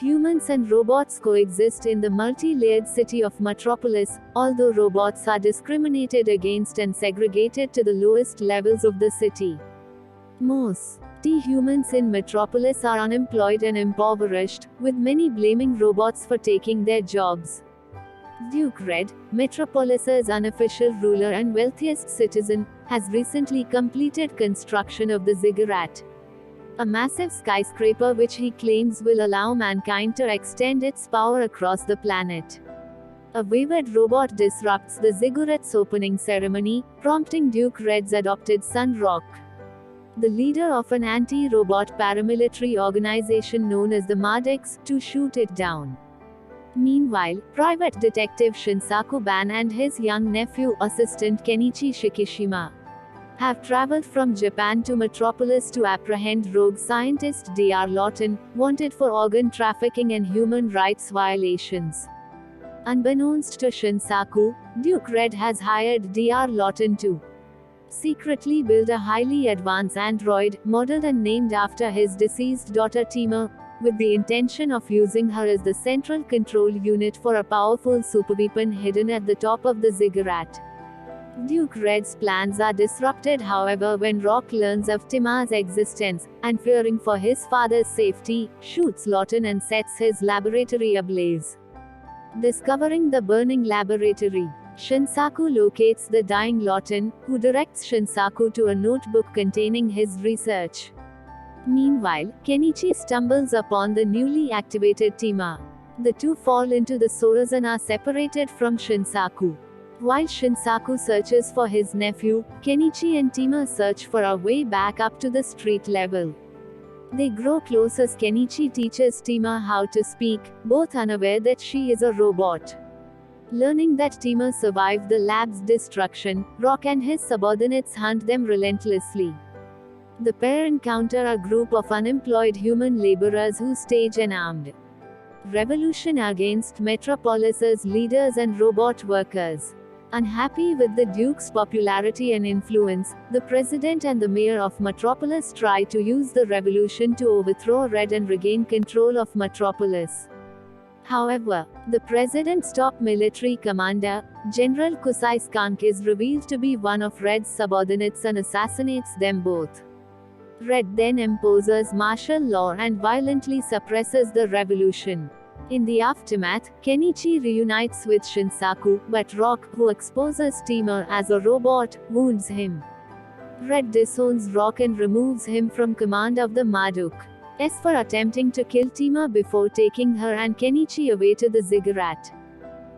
Humans and robots coexist in the multi-layered city of Metropolis, although robots are discriminated against and segregated to the lowest levels of the city. Most humans in Metropolis are unemployed and impoverished, with many blaming robots for taking their jobs. Duke Red, Metropolis's unofficial ruler and wealthiest citizen, has recently completed construction of the ziggurat, a massive skyscraper which he claims will allow mankind to extend its power across the planet. A wayward robot disrupts the ziggurat's opening ceremony, prompting Duke Red's adopted son Rock, the leader of an anti-robot paramilitary organization known as the Mardex, to shoot it down. Meanwhile, Private Detective Shinsaku Ban and his young nephew, Assistant Kenichi Shikishima, have traveled from Japan to Metropolis to apprehend rogue scientist Dr. Lawton, wanted for organ trafficking and human rights violations. Unbeknownst to Shinsaku, Duke Red has hired Dr. Lawton to secretly build a highly advanced android, modeled and named after his deceased daughter Tima, with the intention of using her as the central control unit for a powerful superweapon hidden at the top of the ziggurat. Duke Red's plans are disrupted however when Rock learns of Tima's existence, and fearing for his father's safety, shoots Lawton and sets his laboratory ablaze. Discovering the burning laboratory, Shinsaku locates the dying Lawton, who directs Shinsaku to a notebook containing his research. Meanwhile, Kenichi stumbles upon the newly activated Tima. The two fall into the sewers and are separated from Shinsaku. While Shinsaku searches for his nephew, Kenichi and Tima search for a way back up to the street level. They grow close as Kenichi teaches Tima how to speak, both unaware that she is a robot. Learning that Tima survived the lab's destruction, Rock and his subordinates hunt them relentlessly. The pair encounter a group of unemployed human laborers who stage an armed revolution against Metropolis's leaders and robot workers. Unhappy with the Duke's popularity and influence, the president and the mayor of Metropolis try to use the revolution to overthrow Red and regain control of Metropolis. However, the president's top military commander, General Kusai Skunk, is revealed to be one of Red's subordinates and assassinates them both. Red then imposes martial law and violently suppresses the revolution. In the aftermath, Kenichi reunites with Shinsaku, but Rock, who exposes Tima as a robot, wounds him. Red disowns Rock and removes him from command of the Marduk for attempting to kill Tima before taking her and Kenichi away to the ziggurat.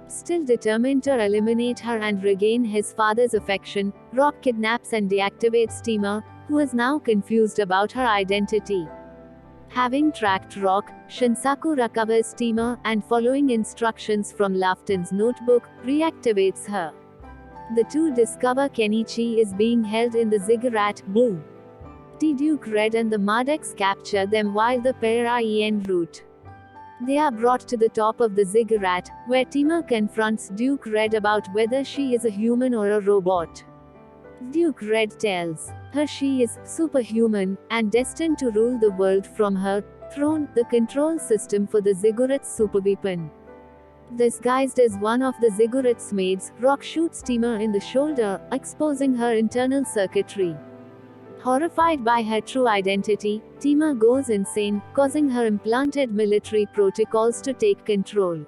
Still determined to eliminate her and regain his father's affection, Rock kidnaps and deactivates Tima, who is now confused about her identity. Having tracked Rock, Shinsaku recovers Tima, and following instructions from Lawton's notebook, reactivates her. The two discover Kenichi is being held in the ziggurat. Blue. Duke Red and the Mardex capture them while the pair are en route. They are brought to the top of the ziggurat, where Tima confronts Duke Red about whether she is a human or a robot. Duke Red tells her she is superhuman, and destined to rule the world from her throne, the control system for the ziggurat's superweapon. Disguised as one of the ziggurat's maids, Rock shoots Tima in the shoulder, exposing her internal circuitry. Horrified by her true identity, Tima goes insane, causing her implanted military protocols to take control.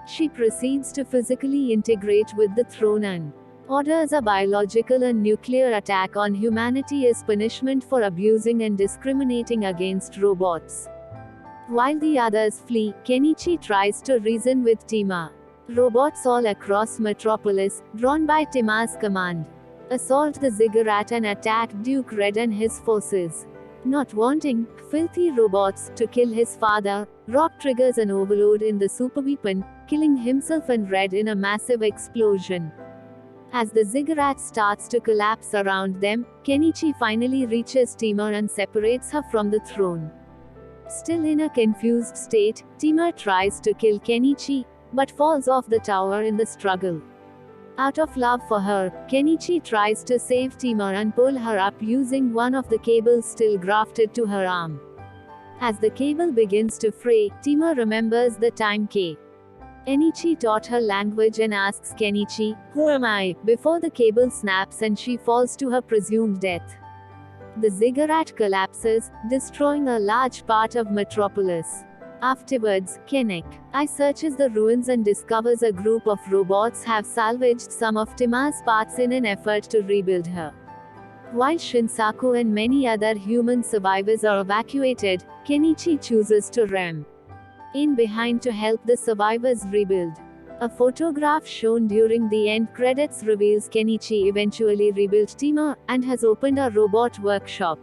She proceeds to physically integrate with the throne and orders a biological and nuclear attack on humanity as punishment for abusing and discriminating against robots. While the others flee, Kenichi tries to reason with Tima. Robots all across Metropolis, drawn by Tima's command, assault the ziggurat and attack Duke Red and his forces. Not wanting filthy robots to kill his father, Rock triggers an overload in the superweapon, killing himself and Red in a massive explosion. As the ziggurat starts to collapse around them, Kenichi finally reaches Tima and separates her from the throne. Still in a confused state, Tima tries to kill Kenichi, but falls off the tower in the struggle. Out of love for her, Kenichi tries to save Tima and pull her up using one of the cables still grafted to her arm. As the cable begins to fray, Tima remembers the time Kenichi taught her language and asks Kenichi, "Who am I?" before the cable snaps and she falls to her presumed death. The ziggurat collapses, destroying a large part of Metropolis. Afterwards, Kenai searches the ruins and discovers a group of robots have salvaged some of Tima's parts in an effort to rebuild her. While Shinsaku and many other human survivors are evacuated, Kenichi chooses to remain in behind to help the survivors rebuild. A photograph shown during the end credits reveals Kenichi eventually rebuilt Tima, and has opened a robot workshop.